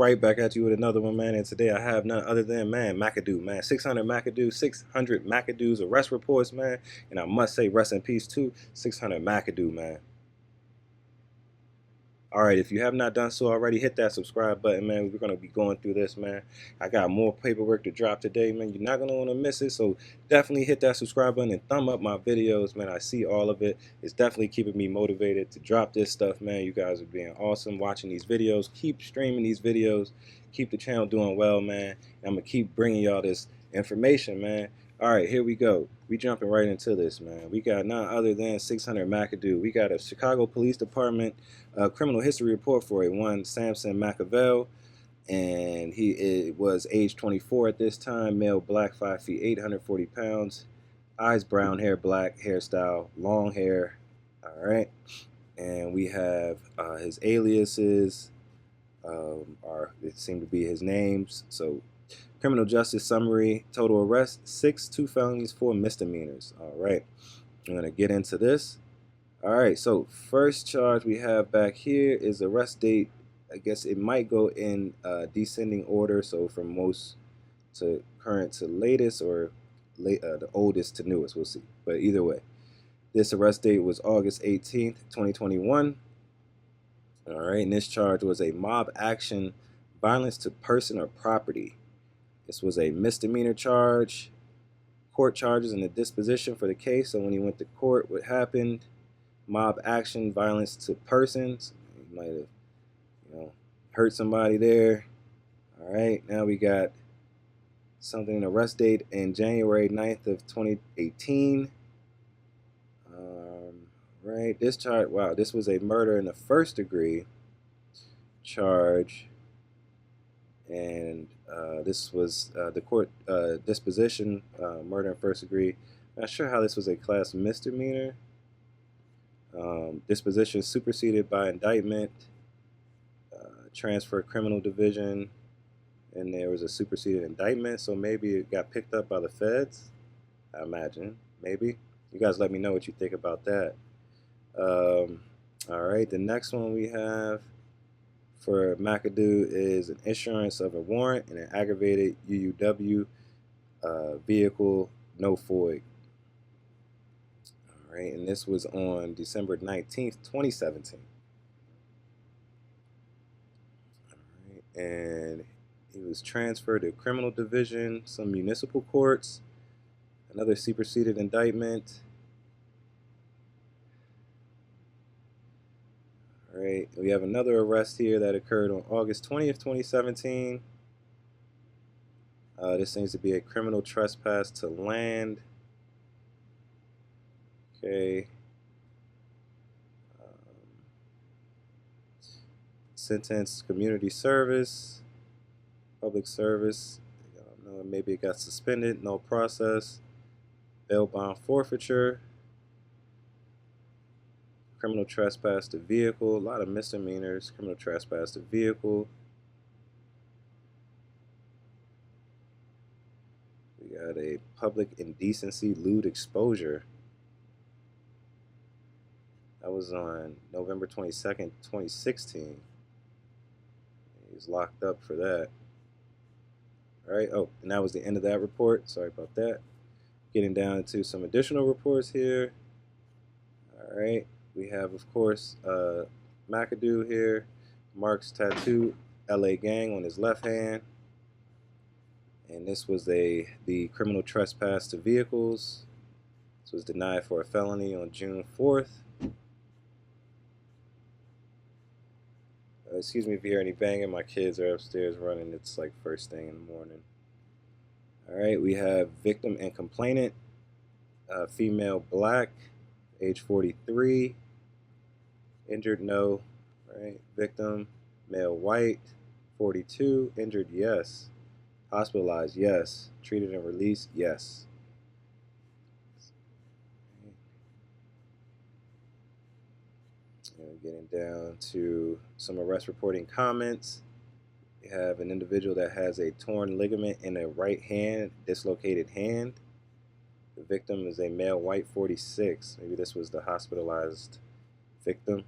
right back at you with another one, man. And today I have none other than, man, Makado, man. 600 Makado's arrest reports, man. And I must say, rest in peace, too. 600 Makado, man. All right, if you have not done so already, hit that subscribe button, man. We're going to be going through this, man. I got more paperwork to drop today, man. You're not going to want to miss it, so definitely hit that subscribe button and thumb up my videos, man. I see all of it. It's definitely keeping me motivated to drop this stuff, man. You guys are being awesome watching these videos. Keep streaming these videos. Keep the channel doing well, man. And I'm going to keep bringing y'all this information, man. All right, here we go. We jumping right into this, man. We got none other than 600 Makado. We got a Chicago Police Department criminal history report for a one Samson Makado, and he was age 24 at this time, male, black, 5 feet 8, 140 pounds, eyes brown, hair black, hairstyle, long hair. All right, and we have his aliases it seem to be his names. So criminal justice summary: total arrest 6, 2 felonies, 4 misdemeanors. All right, I'm gonna get into this. All right, so first charge we have back here is arrest date. I guess it might go in descending order, so from most to current to latest, or the oldest to newest. We'll see. But either way, this arrest date was August 18th, 2021. All right, and this charge was a mob action, violence to person or property. This was a misdemeanor charge. Court charges and the disposition for the case. So when he went to court, what happened? Mob action, violence to persons. He might have, hurt somebody there. All right, now we got something, an arrest date in January 9th of 2018. Right, this charge, wow, this was a murder in the first degree charge, and this was the court disposition, murder in first degree. Not sure how this was a class misdemeanor. Disposition superseded by indictment, transfer criminal division, and there was a superseded indictment, so maybe it got picked up by the feds, I imagine. Maybe. You guys let me know what you think about that. All right, the next one we have for Makado is an issuance of a warrant and an aggravated UUW vehicle, no Foia. All right, and this was on December 19th, 2017. All right, and he was transferred to criminal division, some municipal courts, another superseded indictment. All right, we have another arrest here that occurred on August 20th, 2017. This seems to be a criminal trespass to land. Okay. Sentence, community service, public service. I don't know, maybe it got suspended, no process. Bail bond forfeiture. Criminal trespass to vehicle, a lot of misdemeanors. Criminal trespass to vehicle. We got a public indecency, lewd exposure. That was on November 22nd, 2016. He's locked up for that. All right, oh, and that was the end of that report. Sorry about that. Getting down to some additional reports here. All right. We have, of course, Makado here, Mark's tattoo, LA gang on his left hand. And this was the criminal trespass to vehicles. This was denied for a felony on June 4th. Excuse me if you hear any banging. My kids are upstairs running. It's like first thing in the morning. All right, we have victim and complainant, female, black, age 43. Injured, no. Right. Victim, male, white, 42. Injured, yes. Hospitalized, yes. Treated and released, yes. And getting down to some arrest reporting comments. We have an individual that has a torn ligament in a right hand, dislocated hand. The victim is a male, white, 46. Maybe this was the hospitalized victim.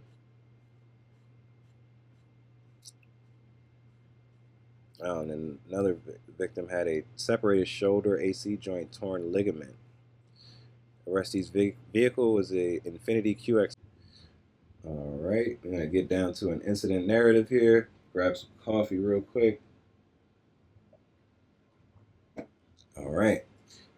Oh, and then another victim had a separated shoulder AC joint torn ligament. Arrestee's vehicle was a Infiniti QX. All right, we're gonna get down to an incident narrative here. Grab some coffee real quick. All right.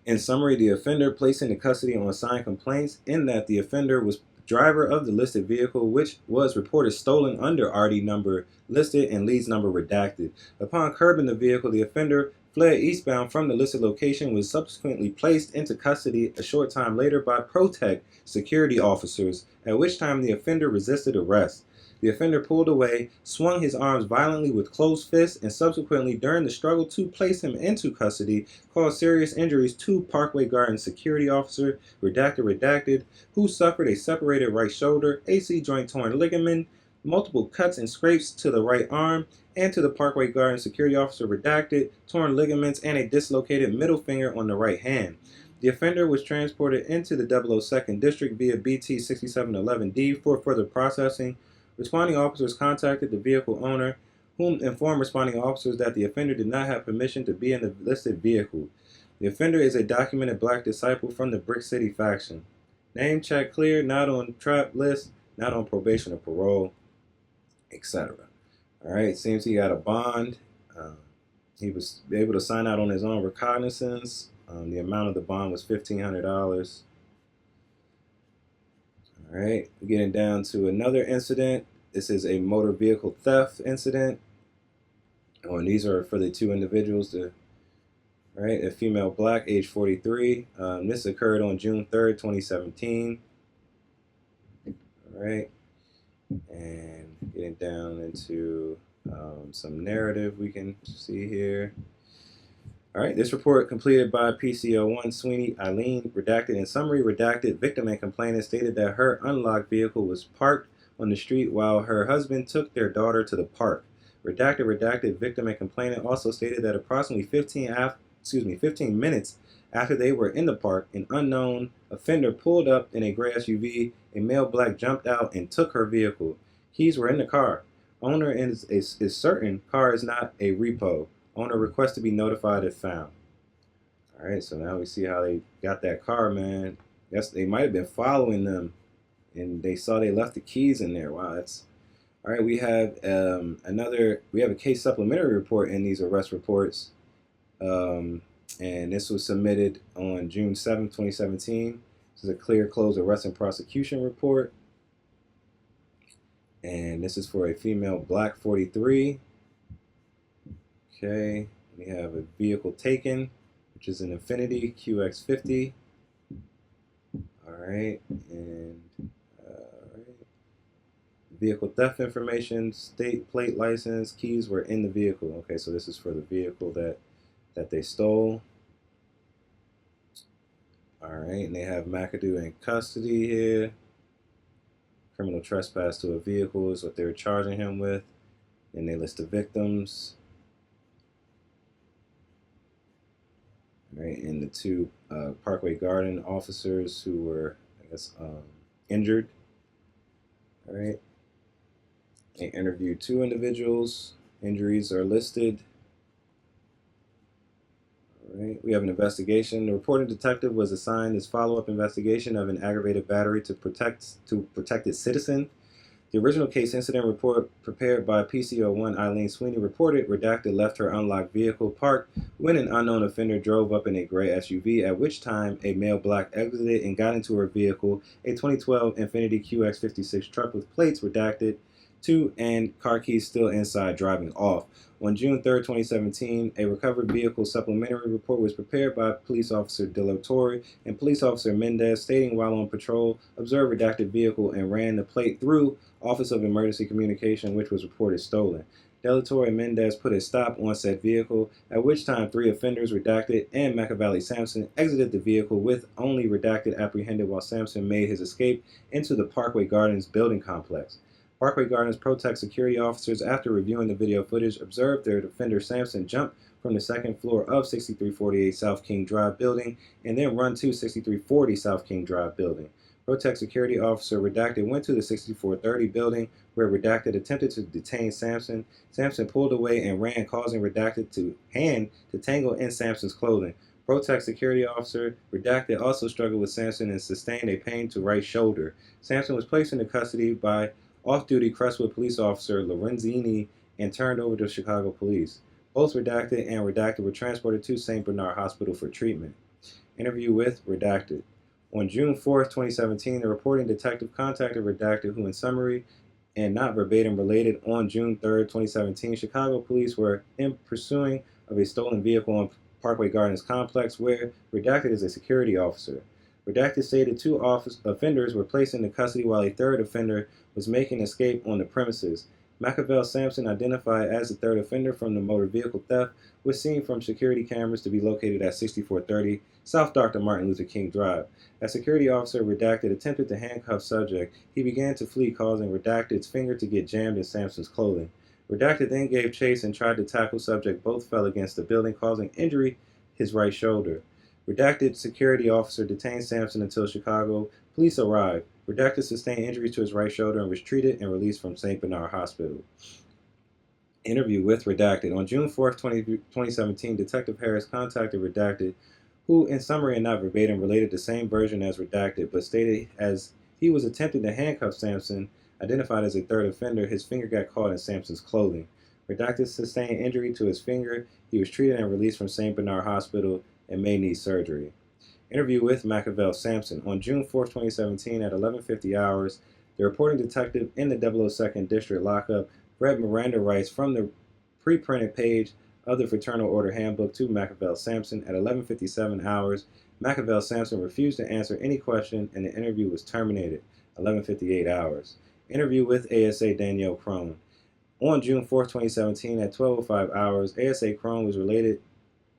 In summary, the offender placed into custody on signed complaints in that the offender was driver of the listed vehicle, which was reported stolen under RD number listed and leads number redacted. Upon curbing the vehicle, the offender fled eastbound from the listed location, was subsequently placed into custody a short time later by Protect security officers, at which time the offender resisted arrest. The offender pulled away, swung his arms violently with closed fists, and subsequently, during the struggle to place him into custody, caused serious injuries to Parkway Gardens security officer, redacted, who suffered a separated right shoulder, AC joint torn ligament, multiple cuts and scrapes to the right arm, and to the Parkway Gardens security officer, redacted, torn ligaments, and a dislocated middle finger on the right hand. The offender was transported into the 002nd District via BT 6711D for further processing. Responding officers contacted the vehicle owner, whom informed responding officers that the offender did not have permission to be in the listed vehicle. The offender is a documented black disciple from the Brick City faction. Name check clear, not on trap list, not on probation or parole, etc. Alright, seems he got a bond. He was able to sign out on his own recognizance. The amount of the bond was $1,500. All right, we're getting down to another incident. This is a motor vehicle theft incident. Oh, and these are for the two individuals. Right, a female black, age 43. This occurred on June 3rd, 2017. All right, and getting down into some narrative we can see here. All right, this report completed by PCO1 Sweeney Eileen, redacted in summary, redacted. Victim and complainant stated that her unlocked vehicle was parked on the street while her husband took their daughter to the park. Redacted. Victim and complainant also stated that approximately 15 minutes after they were in the park, an unknown offender pulled up in a gray SUV. A male black jumped out and took her vehicle. Keys were in the car. Owner is certain car is not a repo. Owner request to be notified if found. All right, so now we see how they got that car, man. Yes, they might have been following them, and they saw they left the keys in there. Wow, that's all right. We have We have a case supplementary report in these arrest reports, and this was submitted on June 7th, 2017. This is a clear close arrest and prosecution report, and this is for a female black 43. Okay, we have a vehicle taken, which is an Infiniti QX50. All right, and vehicle theft information, state plate license, keys were in the vehicle. Okay, so this is for the vehicle that they stole. All right, and they have Makado in custody here. Criminal trespass to a vehicle is what they're charging him with. And they list the victims. Right, and the two Parkway Garden officers who were, I guess, injured. All right, they interviewed two individuals. Injuries are listed. All right, we have an investigation. The reporting detective was assigned as follow-up investigation of an aggravated battery to protected citizen. The original case incident report prepared by PCO1 Eileen Sweeney reported redacted left her unlocked vehicle parked when an unknown offender drove up in a gray SUV, at which time a male black exited and got into her vehicle, a 2012 Infiniti QX56 truck with plates redacted to and car keys still inside, driving off. On June 3rd, 2017, a recovered vehicle supplementary report was prepared by Police Officer De La Torre and Police Officer Mendez, stating while on patrol, observed redacted vehicle and ran the plate through Office of Emergency Communication, which was reported stolen. De La Torre and Mendez put a stop on said vehicle, at which time three offenders, redacted, and Makavali Sampson exited the vehicle with only redacted apprehended while Sampson made his escape into the Parkway Gardens building complex. Parkway Gardens Protect security officers, after reviewing the video footage, observed their offender Sampson jump from the second floor of 6348 South King Drive building and then run to 6340 South King Drive building. Protect security officer Redacted went to the 6430 building where Redacted attempted to detain Sampson. Sampson pulled away and ran, causing Redacted to tangle in Sampson's clothing. Protect security officer Redacted also struggled with Sampson and sustained a pain to right shoulder. Sampson was placed into custody by off-duty Crestwood police officer Lorenzini and turned over to Chicago police. Both Redacted and Redacted were transported to St. Bernard Hospital for treatment. Interview with Redacted. On June 4, 2017, the reporting detective contacted Redacted, who in summary and not verbatim related on June 3, 2017, Chicago police were in pursuing of a stolen vehicle on Parkway Gardens complex where Redacted is a security officer. Redacted stated two offenders were placed into custody while a third offender was making escape on the premises. Makado Sampson, identified as the third offender from the motor vehicle theft, was seen from security cameras to be located at 6430 South Dr. Martin Luther King Drive. As security officer Redacted attempted to handcuff subject, he began to flee, causing Redacted's finger to get jammed in Sampson's clothing. Redacted then gave chase and tried to tackle subject. Both fell against the building, causing injury his right shoulder. Redacted security officer detained Sampson until Chicago police arrived. Redacted sustained injuries to his right shoulder and was treated and released from St. Bernard Hospital. Interview with Redacted. On June 4, 2017, Detective Harris contacted Redacted, who in summary and not verbatim related the same version as Redacted, but stated as he was attempting to handcuff Sampson, identified as a third offender, his finger got caught in Sampson's clothing. Redacted sustained injury to his finger. He was treated and released from St. Bernard Hospital and may need surgery. Interview with Makado Sampson. On June 4, 2017 at 11:50 hours, the reporting detective in the 002nd District lockup read Miranda rights from the pre-printed page of the Fraternal Order Handbook to Makado Sampson. At 11:57 hours, Makado Sampson refused to answer any question and the interview was terminated. 11:58 hours. Interview with ASA Danielle Crone. On June 4, 2017 at 12:05 hours, ASA Crone was related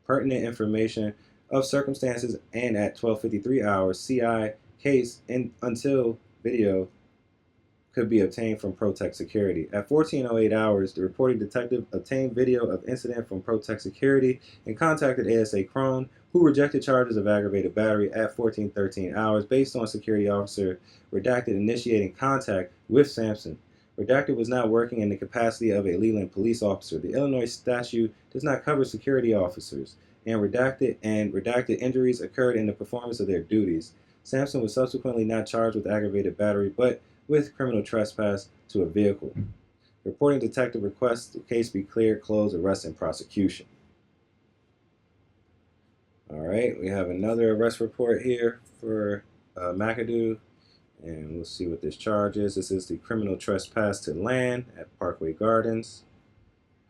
pertinent information of circumstances, and at 12:53 hours, CI case until video could be obtained from Protect Security. At 14:08 hours, the reporting detective obtained video of incident from Protect Security and contacted ASA Crone, who rejected charges of aggravated battery at 14:13 hours based on security officer Redacted initiating contact with Sampson. Redacted was not working in the capacity of a Leland police officer. The Illinois statute does not cover security officers, and redacted injuries occurred in the performance of their duties. Sampson was subsequently not charged with aggravated battery, but with criminal trespass to a vehicle. Reporting detective requests the case be cleared, closed, arrest, and prosecution. All right, we have another arrest report here for Makado, and we'll see what this charge is. This is the criminal trespass to land at Parkway Gardens.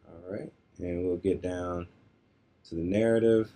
All right, and we'll get down to the narrative.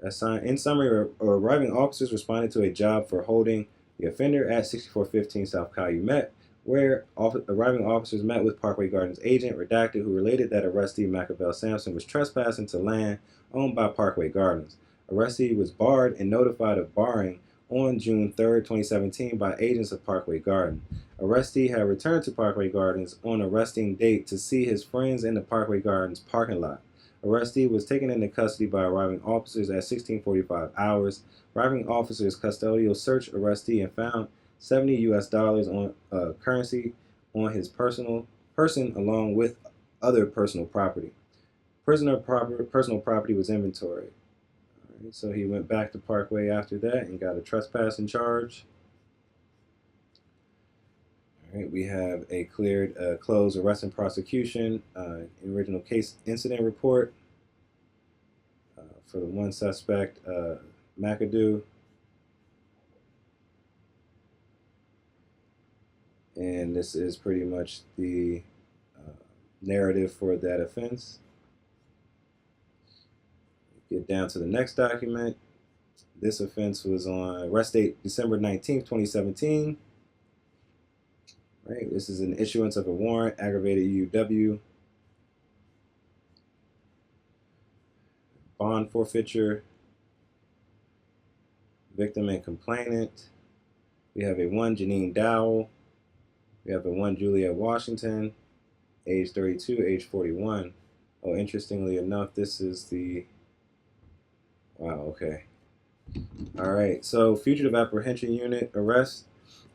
In summary, arriving officers responded to a job for holding the offender at 6415 South Calumet, where arriving officers met with Parkway Gardens agent Redacted, who related that arrestee Makado Sampson was trespassing to land owned by Parkway Gardens. Arrestee was barred and notified of barring on June 3, 2017 by agents of Parkway Gardens. Arrestee had returned to Parkway Gardens on arresting date to see his friends in the Parkway Gardens parking lot. Arrestee was taken into custody by arriving officers at 16:45 hours. Arriving officers custodial searched arrestee and found $70 on currency on his person along with other personal property. Personal property was inventory. All right, so he went back to Parkway after that and got a trespassing charge. All right, we have a cleared, closed arrest and prosecution, original case incident report for the one suspect, Makado. And this is pretty much the narrative for that offense. Get down to the next document. This offense was on arrest date December 19th, 2017. Right, this is an issuance of a warrant, aggravated UUW, bond forfeiture, victim and complainant. We have a 1 Janine Dowell. We have a 1 Juliet Washington, age 32, age 41. Oh, interestingly enough, this is the, wow, okay. All right, so fugitive apprehension unit arrest.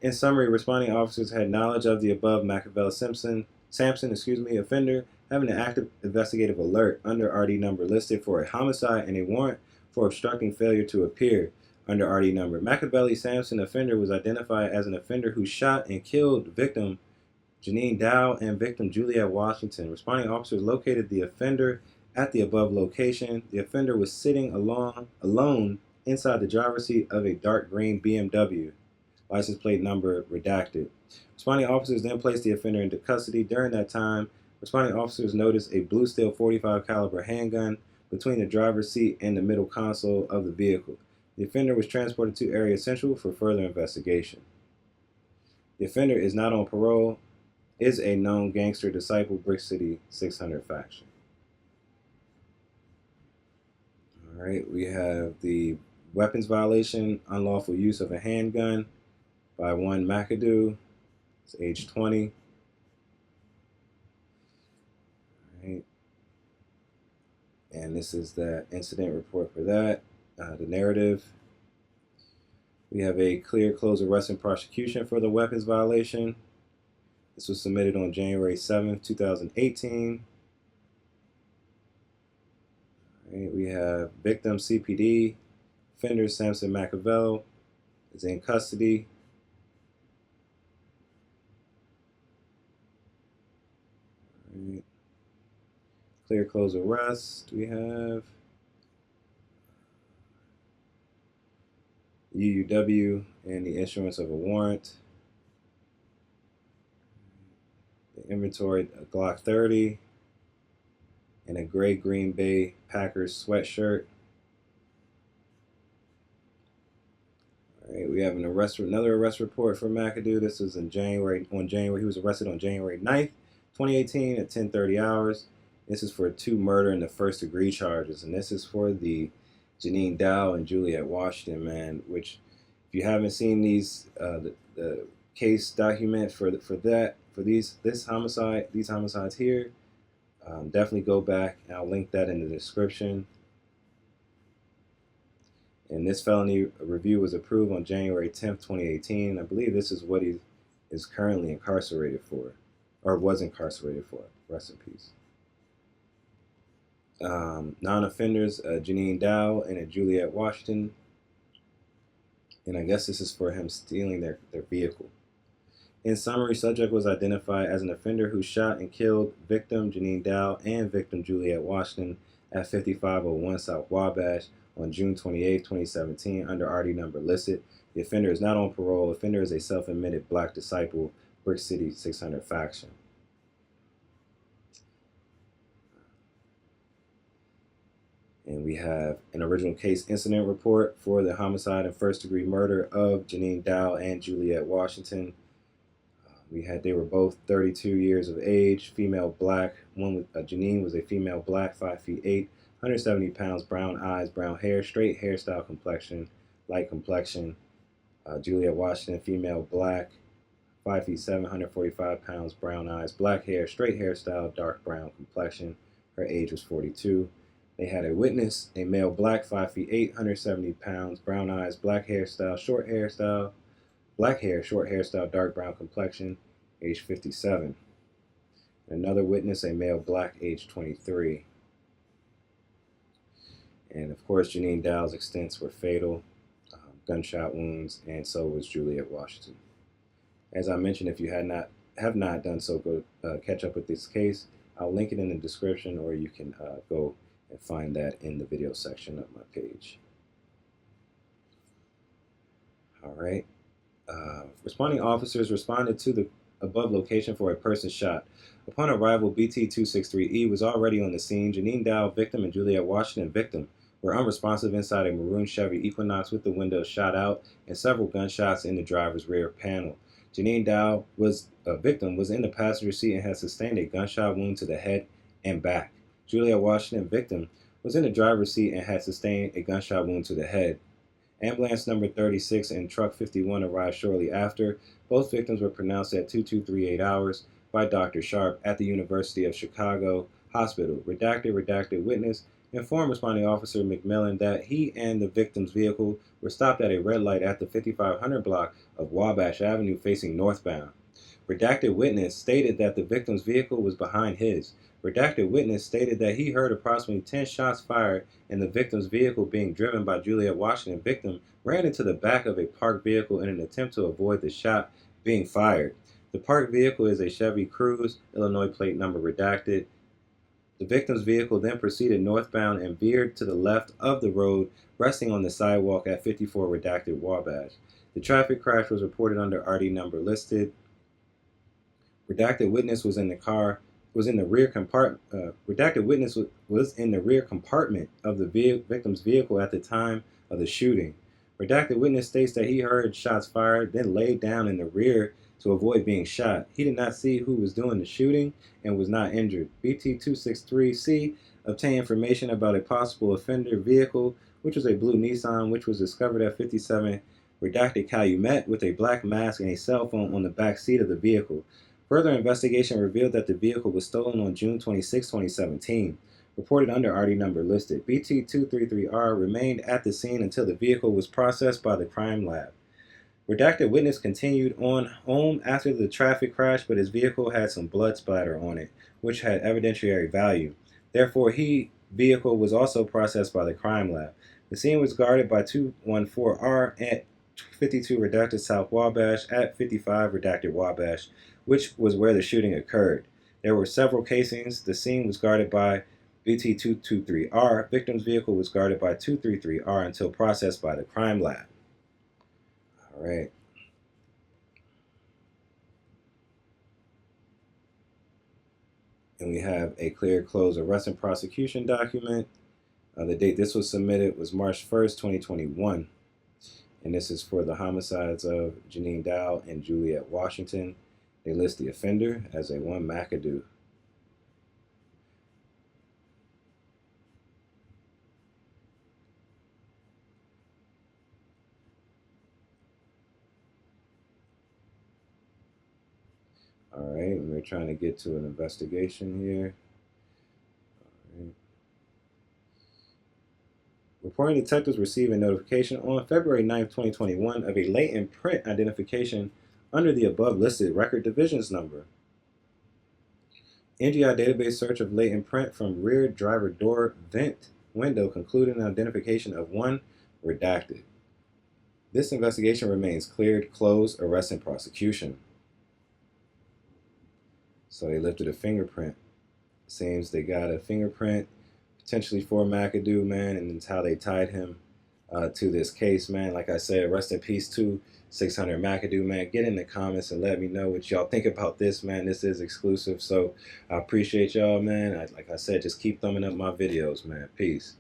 In summary, responding officers had knowledge of the above Sampson, offender having an active investigative alert under RD number listed for a homicide and a warrant for obstructing failure to appear under RD number. Machiavelli Sampson offender was identified as an offender who shot and killed victim Janine Dow and victim Juliet Washington. Responding officers located the offender at the above location. The offender was sitting alone inside the driver's seat of a dark green BMW, license plate number redacted. Responding officers then placed the offender into custody. During that time, responding officers noticed a blue steel .45 caliber handgun between the driver's seat and the middle console of the vehicle. The offender was transported to Area Central for further investigation. The offender is not on parole, is a known gangster, disciple, Brick City 600 faction. All right, we have the weapons violation, unlawful use of a handgun by one Makado. It's age 20. All right. And this is the incident report for that. The narrative. We have a clear close arrest and prosecution for the weapons violation. This was submitted on January 7th, 2018. All right, we have victim CPD. Offender Samson Machiavelli is in custody. All right. Clear close arrest. We have UUW and the issuance of a warrant. The inventory, a Glock 30 and a gray Green Bay Packers sweatshirt. All right, we have another arrest report for Makado. This was in January. He was arrested on January 9th, 2018 at 10:30 hours. This is for 2 murder and the first degree charges, and this is for the Janine Dow and Juliet Washington, man. Which, if you haven't seen these, the case document for these homicides here, definitely go back. And I'll link that in the description. And this felony review was approved on January 10th, 2018. I believe this is what he is currently incarcerated for, or was incarcerated for. Rest in peace. Non-offenders, Janine Dow and a Juliet Washington. And I guess this is for him stealing their vehicle. In summary, subject was identified as an offender who shot and killed victim Janine Dow and victim Juliet Washington at 5501 South Wabash on June 28, 2017 under RD number listed. The offender is not on parole. The offender is a self-admitted black disciple, Brick City 600 faction. And we have an original case incident report for the homicide and first degree murder of Janine Dow and Juliet Washington. They were both 32 years of age, female black. Janine was a female black, 5'8", 170 pounds, brown eyes, brown hair, straight hairstyle, complexion, light complexion. Juliet Washington, female black, 5'7", 145 pounds, brown eyes, black hair, straight hairstyle, dark brown complexion. Her age was 42. They had a witness, a male black, 5'8", 170 pounds, brown eyes, black hairstyle, short hairstyle, black hair, short hairstyle, dark brown complexion, age 57. Another witness, a male black, age 23. And of course, Janine Dow's extents were fatal, gunshot wounds, and so was Juliet Washington. As I mentioned, if you have not done so, go catch up with this case. I'll link it in the description, or you can go and find that in the video section of my page. All right. Responding officers responded to the above location for a person shot. Upon arrival, BT-263E was already on the scene. Janine Dow, victim, and Juliet Washington, victim, were unresponsive inside a maroon Chevy Equinox with the windows shot out and several gunshots in the driver's rear panel. Janine Dow, victim, was in the passenger seat and had sustained a gunshot wound to the head and back. Juliet Washington, victim, was in the driver's seat and had sustained a gunshot wound to the head. Ambulance number 36 and truck 51 arrived shortly after. Both victims were pronounced at 2238 hours by Dr. Sharp at the University of Chicago Hospital. Redacted witness informed responding officer McMillan that he and the victim's vehicle were stopped at a red light at the 5500 block of Wabash Avenue facing northbound. Redacted witness stated that the victim's vehicle was behind his. Redacted witness stated that he heard approximately 10 shots fired and the victim's vehicle being driven by Juliet Washington. Victim ran into the back of a parked vehicle in an attempt to avoid the shot being fired. The parked vehicle is a Chevy Cruze, Illinois plate number redacted. The victim's vehicle then proceeded northbound and veered to the left of the road, resting on the sidewalk at 54 redacted Wabash. The traffic crash was reported under RD number listed. Redacted witness was in the car, was in the rear compartment. Redacted witness was in the rear compartment of the victim's vehicle at the time of the shooting. Redacted witness states that he heard shots fired, then laid down in the rear to avoid being shot. He did not see who was doing the shooting and was not injured. BT-263C obtained information about a possible offender vehicle, which was a blue Nissan, which was discovered at 57 redacted Calumet with a black mask and a cell phone on the back seat of the vehicle. Further investigation revealed that the vehicle was stolen on June 26, 2017. Reported under RD number listed. BT-233R remained at the scene until the vehicle was processed by the crime lab. Redacted witness continued on home after the traffic crash, but his vehicle had some blood splatter on it, which had evidentiary value. Therefore, his vehicle was also processed by the crime lab. The scene was guarded by 214R at 52 redacted South Wabash at 55 redacted Wabash, which was where the shooting occurred. There were several casings. The scene was guarded by BT-223R. Victim's vehicle was guarded by 233R until processed by the crime lab. All right. And we have a clear close arrest and prosecution document. The date this was submitted was March 1st, 2021. And this is for the homicides of Janine Dow and Juliet Washington. They list the offender as a one Makado. All right, and we're trying to get to an investigation here. All right. Reporting detectives received a notification on February 9th, 2021 of a latent print identification under the above listed record divisions number. NGI database search of latent print from rear driver door vent window concluded an identification of one redacted. This investigation remains cleared, closed, arrest, and prosecution. So they lifted a fingerprint. Seems they got a fingerprint potentially for Makado, man, and it's how they tied him to this case, man. Like I said, rest in peace to 600 Makado, man. Get in the comments and let me know what y'all think about this, man. This is exclusive, so I appreciate y'all, man. Like I said, just keep thumbing up my videos, man. Peace.